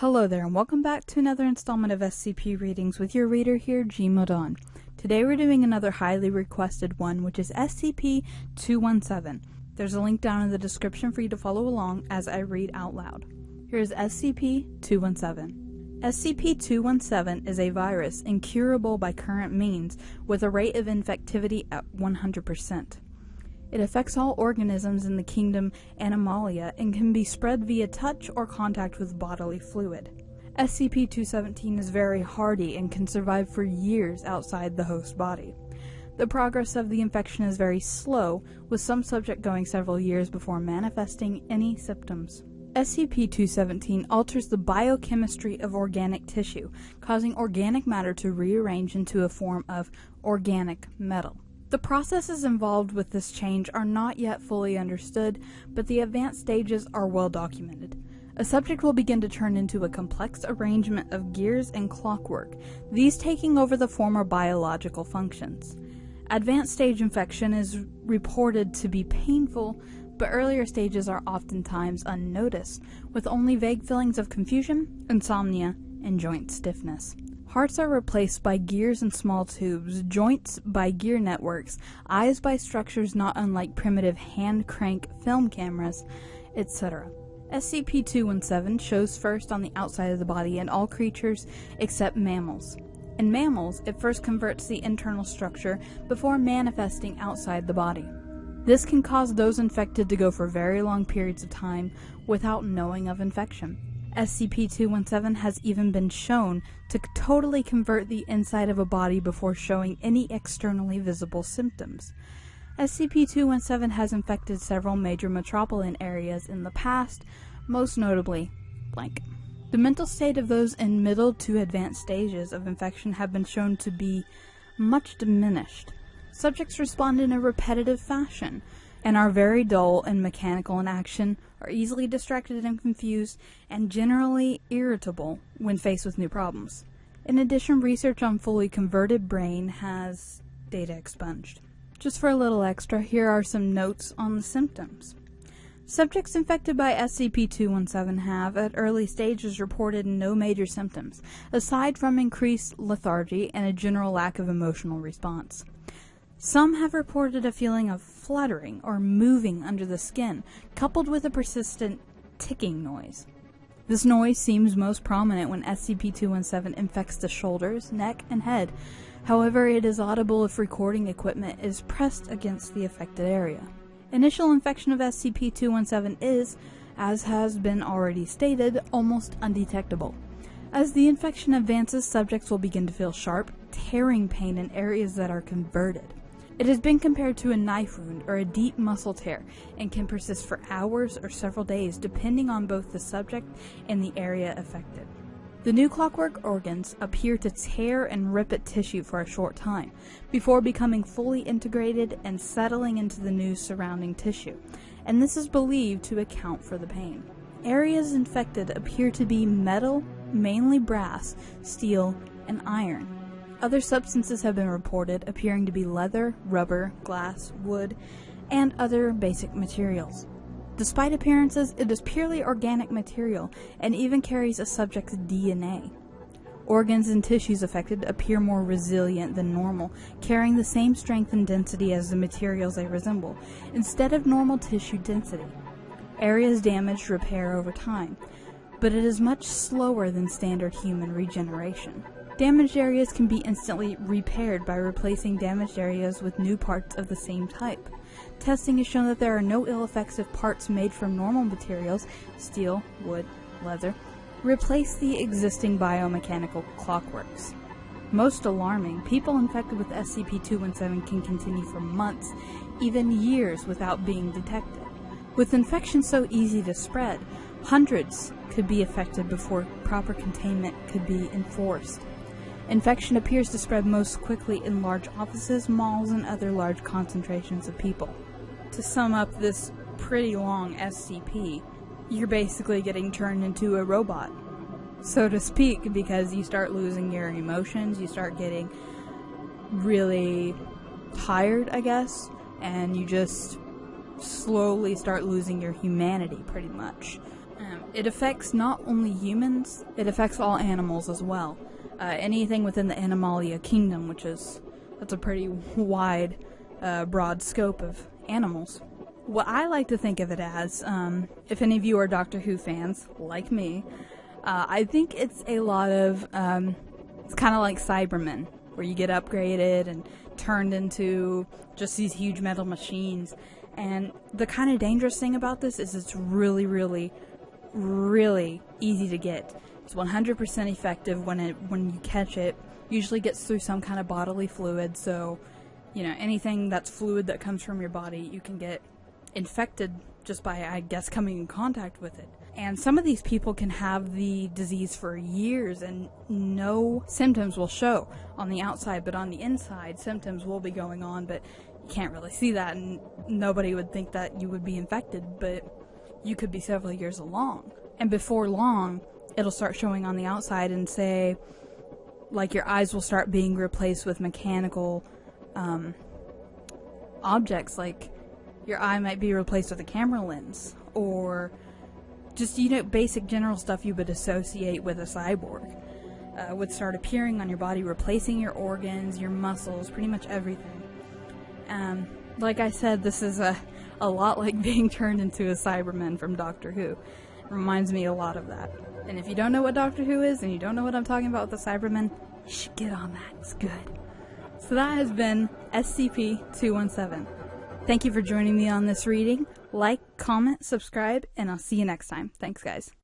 Hello there, and welcome back to another installment of SCP Readings with your reader here, Gmodon. Today we're doing another highly requested one, which is SCP-217. There's a link down in the description for you to follow along as I read out loud. Here's SCP-217. SCP-217 is a virus incurable by current means with a rate of infectivity at 100%. It affects all organisms in the kingdom Animalia and can be spread via touch or contact with bodily fluid. SCP-217 is very hardy and can survive for years outside the host body. The progress of the infection is very slow, with some subject going several years before manifesting any symptoms. SCP-217 alters the biochemistry of organic tissue, causing organic matter to rearrange into a form of organic metal. The processes involved with this change are not yet fully understood, but the advanced stages are well documented. A subject will begin to turn into a complex arrangement of gears and clockwork, these taking over the former biological functions. Advanced stage infection is reported to be painful, but earlier stages are oftentimes unnoticed, with only vague feelings of confusion, insomnia, and joint stiffness. Hearts are replaced by gears and small tubes, joints by gear networks, eyes by structures not unlike primitive hand-crank film cameras, etc. SCP-217 shows first on the outside of the body in all creatures except mammals. In mammals, it first converts the internal structure before manifesting outside the body. This can cause those infected to go for very long periods of time without knowing of infection. SCP-217 has even been shown to totally convert the inside of a body before showing any externally visible symptoms. SCP-217 has infected several major metropolitan areas in the past, most notably blank. The mental state of those in middle to advanced stages of infection have been shown to be much diminished. Subjects respond in a repetitive fashion, and are very dull and mechanical in action, are easily distracted and confused, and generally irritable when faced with new problems. In addition, research on fully converted brain has data expunged. Just for a little extra, here are some notes on the symptoms. Subjects infected by SCP-217 have, at early stages, reported no major symptoms, aside from increased lethargy and a general lack of emotional response. Some have reported a feeling of fluttering or moving under the skin, coupled with a persistent ticking noise. This noise seems most prominent when SCP-217 infects the shoulders, neck, and head. However, it is audible if recording equipment is pressed against the affected area. Initial infection of SCP-217 is, as has been already stated, almost undetectable. As the infection advances, subjects will begin to feel sharp, tearing pain in areas that are converted. It has been compared to a knife wound or a deep muscle tear and can persist for hours or several days depending on both the subject and the area affected. The new clockwork organs appear to tear and rip at tissue for a short time before becoming fully integrated and settling into the new surrounding tissue, and this is believed to account for the pain. Areas infected appear to be metal, mainly brass, steel, and iron. Other substances have been reported, appearing to be leather, rubber, glass, wood, and other basic materials. Despite appearances, it is purely organic material and even carries a subject's DNA. Organs and tissues affected appear more resilient than normal, carrying the same strength and density as the materials they resemble, instead of normal tissue density. Areas damaged repair over time, but it is much slower than standard human regeneration. Damaged areas can be instantly repaired by replacing damaged areas with new parts of the same type. Testing has shown that there are no ill effects if parts made from normal materials, steel, wood, leather, replace the existing biomechanical clockworks. Most alarming, people infected with SCP-217 can continue for months, even years without being detected. With infection so easy to spread, hundreds could be affected before proper containment could be enforced. Infection appears to spread most quickly in large offices, malls, and other large concentrations of people. To sum up this pretty long SCP, you're basically getting turned into a robot, so to speak, because you start losing your emotions, you start getting really tired, I guess, and you just slowly start losing your humanity, pretty much. It affects not only humans, it affects all animals as well. Anything within the Animalia kingdom, that's a pretty wide, broad scope of animals. What I like to think of it as, if any of you are Doctor Who fans, like me, I think it's a lot of, it's kind of like Cybermen, where you get upgraded and turned into just these huge metal machines. And the kind of dangerous thing about this is it's really, really, really easy to get. It's 100% effective when you catch it. Usually gets through some kind of bodily fluid, so, you know, anything that's fluid that comes from your body, you can get infected just by, I guess, coming in contact with it. And some of these people can have the disease for years and no symptoms will show on the outside, but on the inside, symptoms will be going on, but you can't really see that, and nobody would think that you would be infected, but you could be several years along. And before long, it'll start showing on the outside and say, like, your eyes will start being replaced with mechanical objects, like your eye might be replaced with a camera lens, or just, you know, basic general stuff you would associate with a cyborg would start appearing on your body, replacing your organs, your muscles, pretty much everything. Like I said, this is a lot like being turned into a Cyberman from Doctor Who. It reminds me a lot of that. And if you don't know what Doctor Who is, and you don't know what I'm talking about with the Cybermen, you should get on that. It's good. So that has been SCP-217. Thank you for joining me on this reading. Like, comment, subscribe, and I'll see you next time. Thanks, guys.